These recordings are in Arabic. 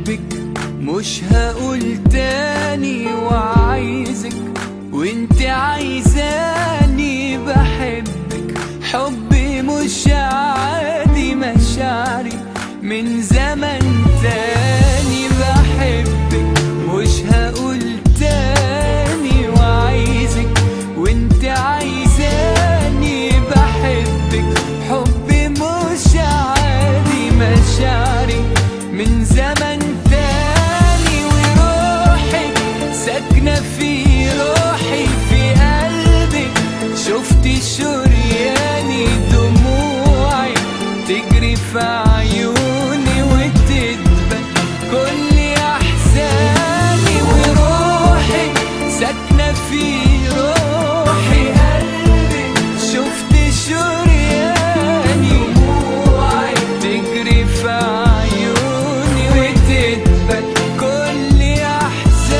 بحبك مش هقول تاني، وعايزك وانت عايزاني. بحبك حبي مش عادي، مشاعري من زمن تاني. بحبك مش هقول تاني، وعايزك وانت عايزاني. بحبك حبي مش عادي، مشاعري من زمن تاني. وروحك ساكنة في روحي، في قلبي شفتي شرياني. دموعي تجري في عيوني وتدبل كل احزاني. وروحك ساكنة في روحي، قلبي شفتي شرياني. دموعي تجري في عيوني وتدبل كل احزاني.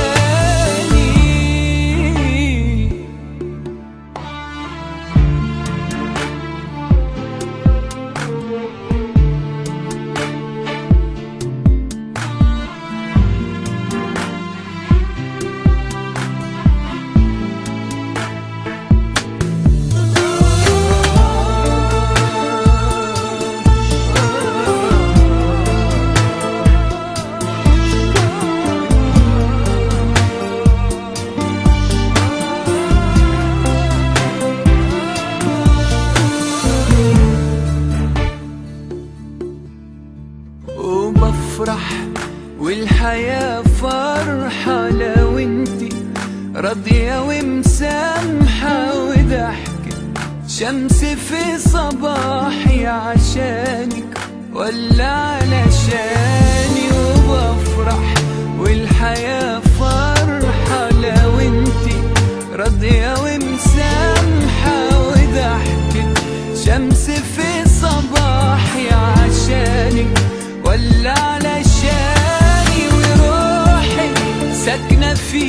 وبفرح والحياة فرحة لو انتي راضية ومسامحة. وضحكة شمس في صباحي عشانك ولا علشاني. وبفرح والحياة فرحة لو انتي راضية ومسامحة. وضحكة شمس في صباحي عشانك ولا علشاني. وروحي ساكنة في